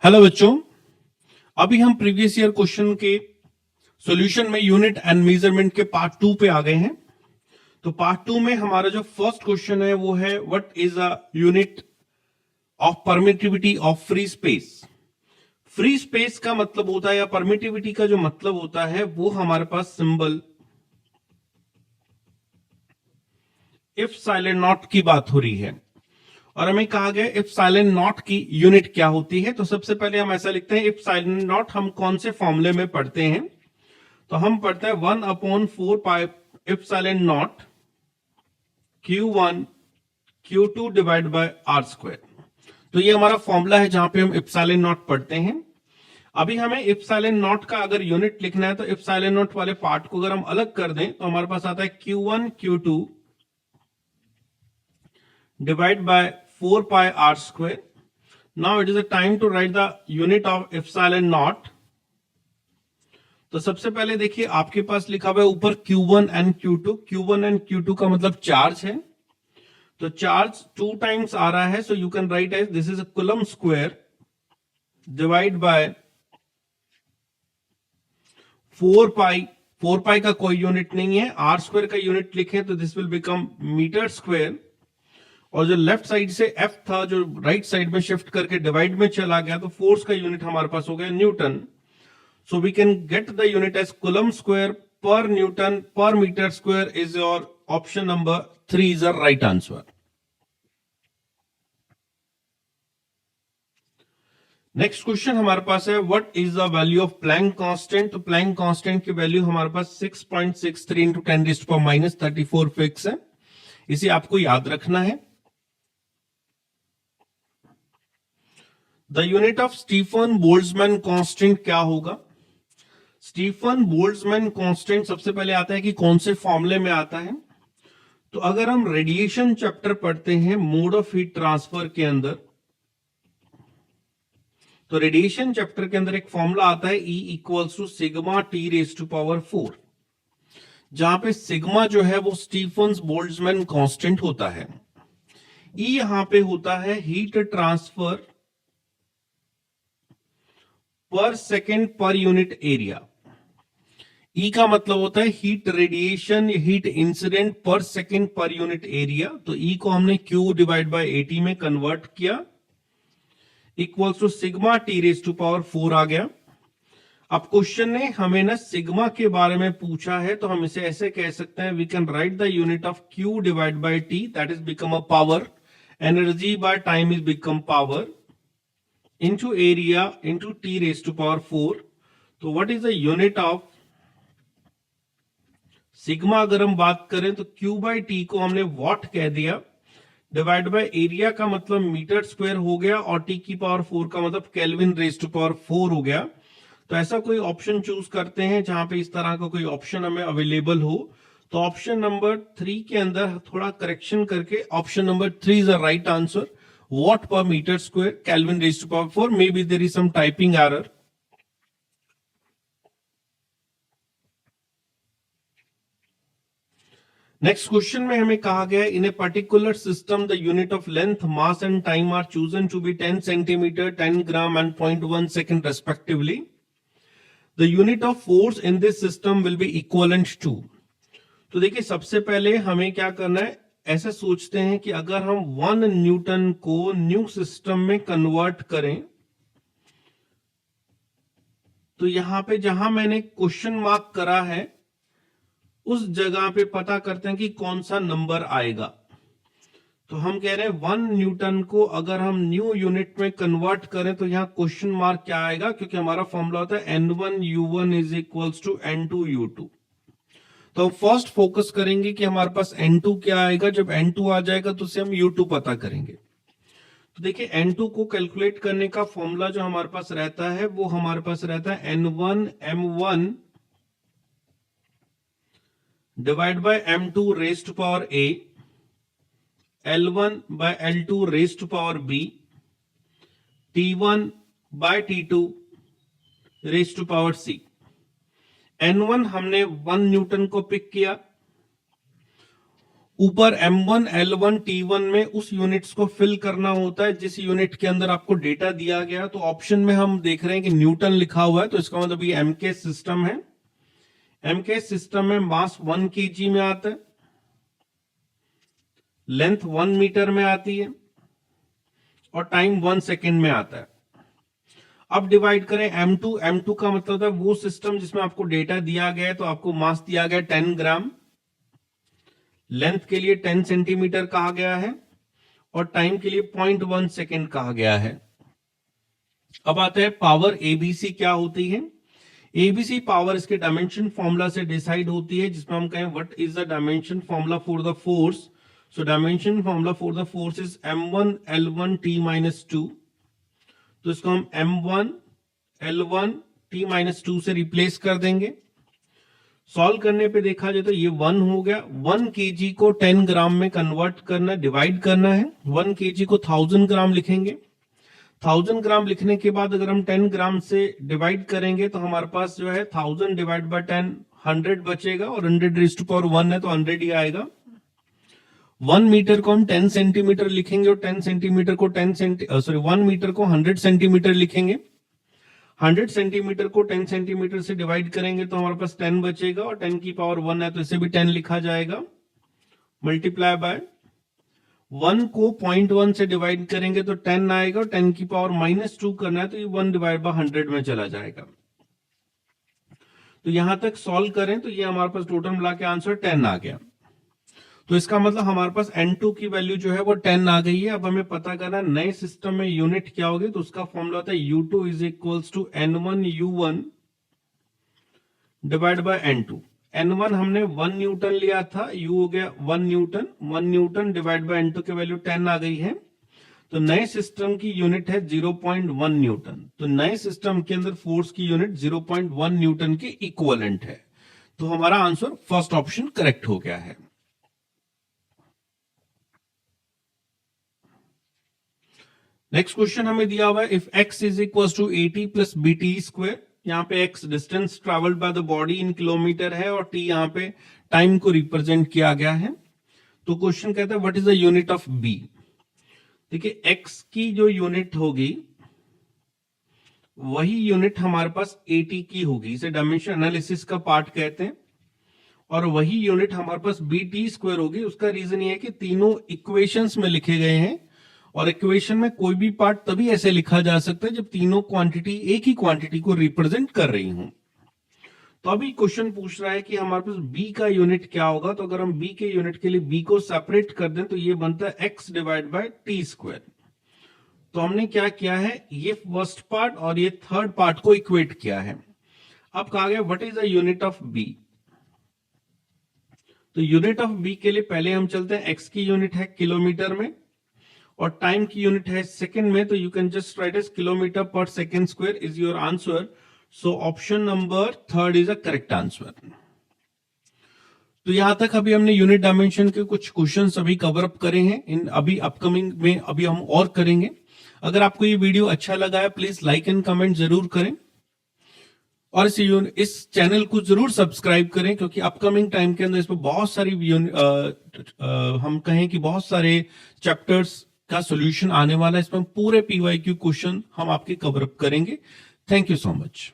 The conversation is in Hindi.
हेलो बच्चों, अभी हम प्रीवियस ईयर क्वेश्चन के सॉल्यूशन में यूनिट एंड मेजरमेंट के पार्ट 2 पे आ गए हैं। तो पार्ट 2 में हमारा जो फर्स्ट क्वेश्चन है वो है what is a unit of permittivity of free space. Free space का मतलब होता है या परमिटिविटी का जो मतलब होता है वो हमारे पास सिंबल इफ साइलेंट नॉट की बात हो रही है और हमें कहा गया इफ साइलेंट नॉट की यूनिट क्या होती है। तो सबसे पहले हम ऐसा लिखते हैं, इफ साइलेंट नॉट हम कौन से फॉर्मूले में पढ़ते हैं? तो हम पढ़ते हैं 1/4 pi epsilon naught Q1 Q2 divide by r square. तो ये हमारा फॉर्मूला है जहां पे हम इप्सिलॉन नॉट पढ़ते हैं। अभी हमें इप्सिलॉन नॉट का अगर यूनिट लिखना है तो इप्सिलॉन नॉट वाले पार्ट को अगर हम अलग कर दें तो हमारे पास आता है Q1 Q2 divide by 4 pi r square. Now it is a time to write the unit of epsilon naught. तो सबसे पहले देखिए आपके पास लिखा हुआ है ऊपर Q1 and Q2। Q1 and Q2 का मतलब चार्ज है, तो चार्ज 2 टाइम्स आ रहा है, so you can write as this is a coulomb square divide by 4 pi. 4 pi का कोई यूनिट नहीं है, आर स्क्वायर का यूनिट लिखें तो this will become metre square. और जो लेफ्ट साइड से F था जो राइट साइड में शिफ्ट करके डिवाइड में चला गया, तो फोर्स का यूनिट हमारे पास हो गया Newton. So we can get the unit as Coulomb square per Newton per meter square is your option number 3 is the right answer. Next question हमारे पास है what is the value of Planck constant. तो प्लैंक कांस्टेंट की वैल्यू हमारे पास 6.63 इंटू 10⁻34 फिक्स है, इसे आपको याद रखना है। The unit of Stefan Boltzmann constant क्या होगा? स्टीफन बोल्ट्जमैन कांस्टेंट सबसे पहले आता है कि कौन से फॉर्मूले में आता है। तो अगर हम रेडिएशन चैप्टर पढ़ते हैं मोड ऑफ हीट ट्रांसफर के अंदर, तो रेडिएशन चैप्टर के अंदर एक फॉर्मूला आता है E equals to sigma T raise to power 4, जहां पे सिग्मा जो है वो स्टीफन्स बोल्ट्जमैन कांस्टेंट होता है। E यहां पे होता है हीट ट्रांसफर पर second per unit area. E का मतलब होता है हीट रेडिएशन, हीट इंसिडेंट पर सेकेंड पर यूनिट एरिया। तो E को हमने Q डिवाइड बाय 80 में कन्वर्ट किया, equals to sigma T raise to power 4 आ गया। अब क्वेश्चन ने हमें ना सिग्मा के बारे में पूछा है, तो हम इसे ऐसे कह सकते हैं, we can write the unit of Q divide by T, that is become a power, energy by time is become power into area into T raise to power 4। तो what is the unit of sigma? अगर हम बात करें तो Q बाई टी को हमने वॉट कह दिया, डिवाइड बाय एरिया का मतलब मीटर स्क्वायर हो गया, और टी की पावर 4 का मतलब केल्विन रेज टू पावर 4 हो गया। तो ऐसा कोई ऑप्शन चूज करते हैं जहां पे इस तरह का कोई ऑप्शन हमें अवेलेबल हो। तो ऑप्शन नंबर 3 के अंदर थोड़ा करेक्शन करके option number 3 is the right answer, watt per metre square kelvin raise to power 4। Maybe there is some typing error. Next question में हमें कहा गया है in a particular system the unit of length, mass and time are chosen to be 10 centimetre, 10 gram and 0.1 second respectively. The unit of force in this system will be equivalent to. तो देखिए सबसे पहले हमें क्या करना है, ऐसे सोचते हैं कि अगर हम 1 न्यूटन को न्यू सिस्टम में कन्वर्ट करें, तो यहां पे जहां मैंने क्वेश्चन मार्क करा है उस जगह पे पता करते हैं कि कौन सा नंबर आएगा। तो हम कह रहे हैं 1 न्यूटन को अगर हम न्यू यूनिट में कन्वर्ट करें तो यहां क्वेश्चन मार्क क्या आएगा, क्योंकि हमारा फॉर्मूला होता है N1U1 is equals to N2U2। तो हम फर्स्ट फोकस करेंगे कि हमारे पास N2 क्या आएगा। जब N2 आ जाएगा तो उसे हम U2 पता करेंगे। तो देखिए N2 को कैलकुलेट करने का फॉर्मूला जो हमारे पास रहता है वो हमारे पास रहता है N1M1 divide by M2 raise to power A, L1 by L2 raised to power B, T1 by T2 raised to power C। N1 हमने 1 न्यूटन को पिक किया, ऊपर M1 L1 T1 में उस यूनिट्स को फिल करना होता है जिस यूनिट के अंदर आपको डेटा दिया गया। तो ऑप्शन में हम देख रहे हैं कि न्यूटन लिखा हुआ है, तो इसका मतलब ये MK सिस्टम है। MK सिस्टम में मास 1 kg में आता है, लेंथ 1 मीटर में आती है और टाइम 1 सेकेंड में आता है। अब डिवाइड करें M2 का मतलब है वो सिस्टम जिसमें आपको डेटा दिया गया है, तो आपको मास दिया गया 10 ग्राम, लेंथ के लिए 10 सेंटीमीटर कहा गया है और टाइम के लिए 0.1 सेकेंड कहा गया है। अब आते हैं पावर ABC क्या होती है। ABC पावर इसके डायमेंशन फॉर्मूला से डिसाइड होती है, जिसमें हम कहें what is the dimension formula for the force. So dimension formula for the force is M1 L1 T-2। तो इसको हम M1 L1 T-2 से रिप्लेस कर देंगे। सॉल्व करने पे देखा जाए तो ये 1 हो गया। 1 kg को 10 ग्राम में कन्वर्ट करना, डिवाइड करना है। 1 kg को 1000 ग्राम लिखेंगे। 1000 ग्राम लिखने के बाद अगर हम 10 ग्राम से डिवाइड करेंगे तो हमारे पास जो है 1000 डिवाइड बाय 10 100 बचेगा और 100⁻1 है तो 100 ही आएगा। 1 मीटर को हम 10 सेंटीमीटर लिखेंगे और 10 सेंटीमीटर को 1 मीटर को 100 सेंटीमीटर लिखेंगे। 100 सेंटीमीटर को 10 सेंटीमीटर से डिवाइड करेंगे तो हमारे पास 10 बचेगा और 10 की पावर 1 है तो इसे भी 10 लिखा जाएगा। मल्टीप्लाई बाय 1 को 0.1 से डिवाइड करेंगे तो 10 आएगा और 10 की पावर -2 करना है तो ये 1 डिवाइड बाय 100 में चला जाएगा। तो यहां तक सॉल्व करें तो ये हमारे पास टोटल मिला के आंसर 10 आ गया। तो इसका मतलब हमारे पास N2 की वैल्यू जो है वो 10 आ गई है। अब हमें पता करना नए सिस्टम में यूनिट क्या होगी, तो उसका फॉर्मूला होता है U2 is equals to N1 U1 divide by N2। N1 हमने 1 न्यूटन लिया था, U हो गया 1 Newton. 1 Newton divide by N2 की वैल्यू 10 आ गई है। तो नए सिस्टम की यूनिट है 0.1 न्यूटन। तो नए सिस्टम के अंदर फोर्स की यूनिट 0.1 न्यूटन के इक्विवेलेंट है। तो हमारा आंसर फर्स्ट ऑप्शन करेक्ट हो गया है। नेक्स्ट क्वेश्चन हमें दिया हुआ है if x is equal to 80 plus BT square. यहाँ पे x distance travelled by the body in kilometre है और t यहाँ पे टाइम को रिप्रेजेंट किया गया है। तो क्वेश्चन कहता है what is the unit of b। देखिए x की जो यूनिट होगी वही यूनिट हमारे पास 80 की होगी, इसे डायमेंशन एनालिसिस का पार्ट कहते हैं। और वही यूनिट हमारे पास BT स्क्वायर होगी। उसका रीजन ये है कि तीनों इक्वेशंस में लिखे गए हैं और इक्वेशन में कोई भी पार्ट तभी ऐसे लिखा जा सकता है जब तीनों क्वांटिटी एक ही क्वांटिटी को रिप्रेजेंट कर रही हूं। तो अभी क्वेश्चन पूछ रहा है कि हमारे पास b का यूनिट क्या होगा। तो अगर हम b के यूनिट के लिए b को सेपरेट कर दें तो ये बनता है x divide by t square. तो हमने क्या किया है, ये फर्स्ट पार्ट और ये थर्ड पार्ट को इक्वेट किया है। अब कहा गया what is the unit of b। तो यूनिट ऑफ b के लिए पहले हम चलते हैं, x की यूनिट है किलोमीटर में और टाइम की यूनिट है सेकंड में। तो you can just write as kilometre per second square is your answer. So option number 3 is a correct answer. तो यहां तक अभी हमने यूनिट डायमेंशन के कुछ क्वेश्चंस अभी कवर अप करे हैं। इन अभी अपकमिंग में अभी हम और करेंगे। अगर आपको ये वीडियो अच्छा लगा है प्लीज लाइक एंड कमेंट जरूर करें और इस चैनल को जरूर सब्सक्राइब करें, क्योंकि अपकमिंग टाइम के अंदर इसमें बहुत सारी हम कहें कि बहुत सारे चैप्टर्स का सॉल्यूशन आने वाला है। इसमें पूरे PYQ क्वेश्चन हम आपके कवर अप करेंगे। Thank you so much.